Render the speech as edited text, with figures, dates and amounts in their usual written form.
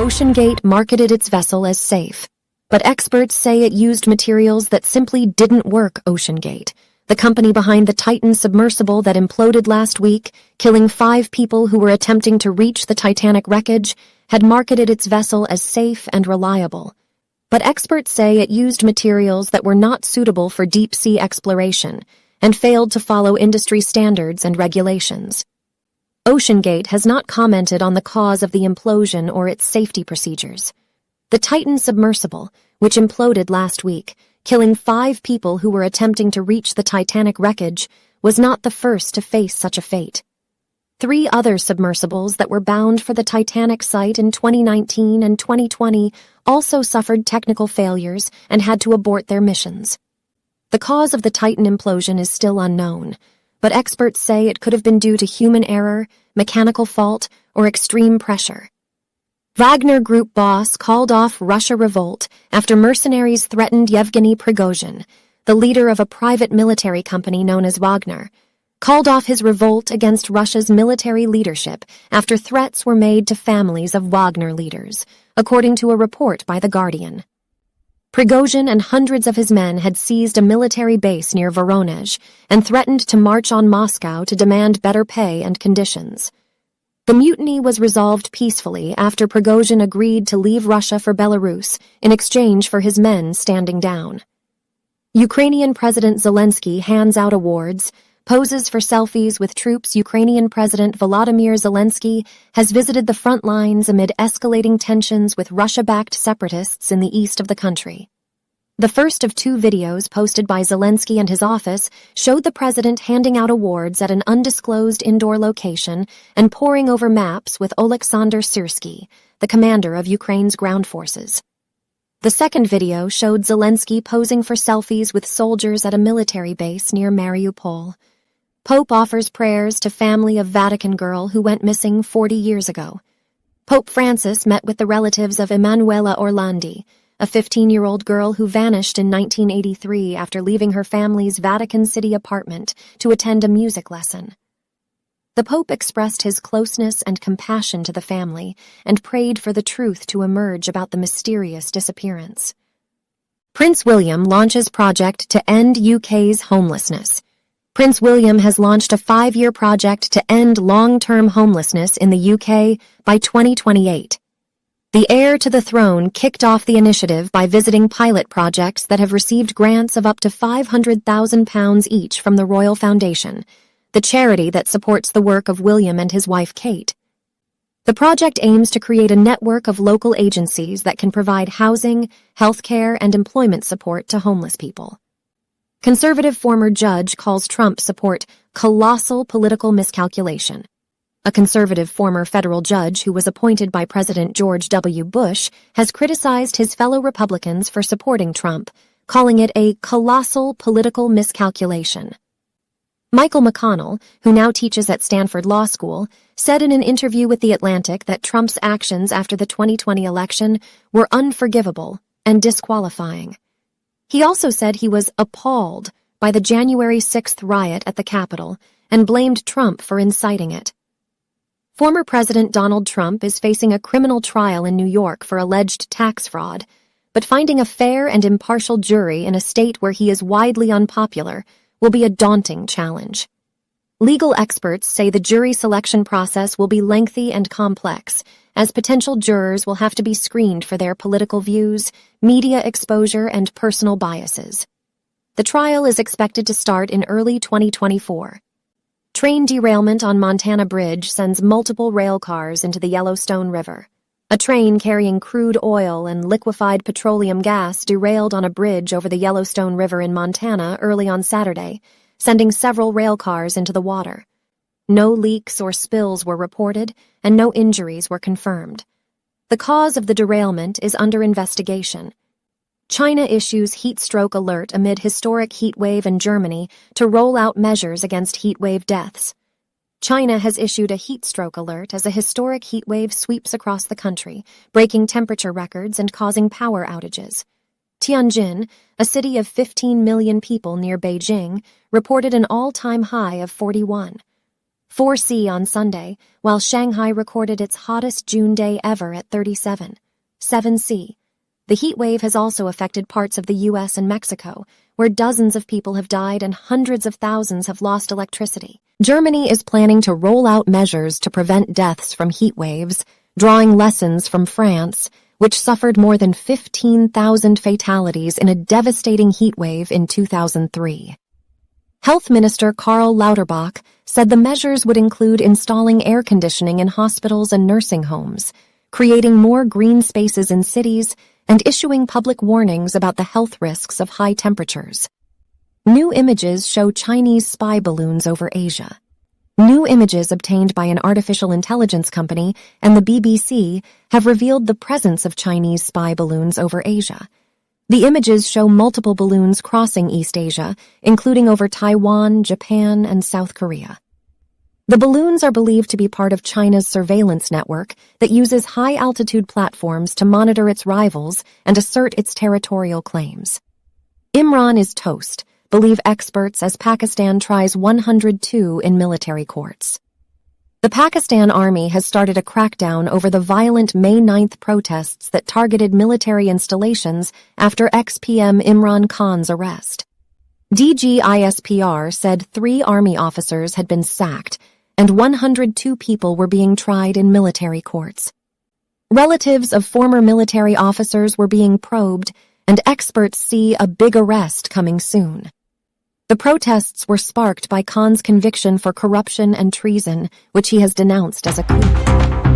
OceanGate marketed its vessel as safe, but experts say it used materials that simply didn't work. OceanGate, the company behind the Titan submersible that imploded last week, killing 5 people who were attempting to reach the Titanic wreckage, had marketed its vessel as safe and reliable. But experts say it used materials that were not suitable for deep-sea exploration and failed to follow industry standards and regulations. OceanGate has not commented on the cause of the implosion or its safety procedures. The Titan submersible, which imploded last week, killing 5 people who were attempting to reach the Titanic wreckage, was not the first to face such a fate. 3 other submersibles that were bound for the Titanic site in 2019 and 2020 also suffered technical failures and had to abort their missions. The cause of the Titan implosion is still unknown, but experts say it could have been due to human error, mechanical fault, or extreme pressure. Wagner Group boss called off Russia revolt after mercenaries threatened Yevgeny Prigozhin, the leader of a private military company known as Wagner, called off his revolt against Russia's military leadership after threats were made to families of Wagner leaders, according to a report by The Guardian. Prigozhin and hundreds of his men had seized a military base near Voronezh and threatened to march on Moscow to demand better pay and conditions. The mutiny was resolved peacefully after Prigozhin agreed to leave Russia for Belarus in exchange for his men standing down. Ukrainian President Zelenskiy hands out awards, poses for selfies with troops. Ukrainian President Volodymyr Zelenskiy has visited the front lines amid escalating tensions with Russia-backed separatists in the east of the country. The first of 2 videos posted by Zelensky and his office showed the president handing out awards at an undisclosed indoor location and poring over maps with Oleksandr Syrsky, the commander of Ukraine's ground forces. The second video showed Zelensky posing for selfies with soldiers at a military base near Mariupol. Pope offers prayers to family of Vatican girl who went missing 40 years ago. Pope Francis met with the relatives of Emanuela Orlandi, a 15-year-old girl who vanished in 1983 after leaving her family's Vatican City apartment to attend a music lesson. The Pope expressed his closeness and compassion to the family and prayed for the truth to emerge about the mysterious disappearance. Prince William launches project to end UK's homelessness. Prince William has launched a 5-year project to end long-term homelessness in the UK by 2028. The heir to the throne kicked off the initiative by visiting pilot projects that have received grants of up to £500,000 each from the Royal Foundation, the charity that supports the work of William and his wife Kate. The project aims to create a network of local agencies that can provide housing, healthcare, and employment support to homeless people. Conservative former judge calls Trump support colossal political miscalculation. A conservative former federal judge who was appointed by President George W. Bush has criticized his fellow Republicans for supporting Trump, calling it a colossal political miscalculation. Michael McConnell, who now teaches at Stanford Law School, said in an interview with The Atlantic that Trump's actions after the 2020 election were unforgivable and disqualifying. He also said he was appalled by the January 6th riot at the Capitol and blamed Trump for inciting it. Former President Donald Trump is facing a criminal trial in New York for alleged tax fraud, but finding a fair and impartial jury in a state where he is widely unpopular will be a daunting challenge. Legal experts say the jury selection process will be lengthy and complex, as potential jurors will have to be screened for their political views, media exposure, and personal biases. The trial is expected to start in early 2024. Train derailment on Montana Bridge sends multiple rail cars into the Yellowstone River. A train carrying crude oil and liquefied petroleum gas derailed on a bridge over the Yellowstone River in Montana early on Saturday, sending several rail cars into the water. No leaks or spills were reported, and no injuries were confirmed. The cause of the derailment is under investigation. China issues heatstroke alert amid historic heatwave in Germany to roll out measures against heatwave deaths. China has issued a heatstroke alert as a historic heatwave sweeps across the country, breaking temperature records and causing power outages. Tianjin, a city of 15 million people near Beijing, reported an all-time high of 41. 4°C on Sunday, while Shanghai recorded its hottest June day ever at 37, 7°C. The heat wave has also affected parts of the U.S. and Mexico, where dozens of people have died and hundreds of thousands have lost electricity. Germany is planning to roll out measures to prevent deaths from heat waves, drawing lessons from France, which suffered more than 15,000 fatalities in a devastating heat wave in 2003. Health Minister Karl Lauterbach said the measures would include installing air conditioning in hospitals and nursing homes, creating more green spaces in cities, and issuing public warnings about the health risks of high temperatures. New images show Chinese spy balloons over Asia. New images obtained by an artificial intelligence company and the BBC have revealed the presence of Chinese spy balloons over Asia. The images show multiple balloons crossing East Asia, including over Taiwan, Japan, and South Korea. The balloons are believed to be part of China's surveillance network that uses high-altitude platforms to monitor its rivals and assert its territorial claims. Imran is toast, believe experts, as Pakistan tries 102 in military courts. The Pakistan Army has started a crackdown over the violent May 9th protests that targeted military installations after ex-PM Imran Khan's arrest. DGISPR said 3 army officers had been sacked, and 102 people were being tried in military courts. Relatives of former military officers were being probed, and experts see a big arrest coming soon. The protests were sparked by Khan's conviction for corruption and treason, which he has denounced as a coup.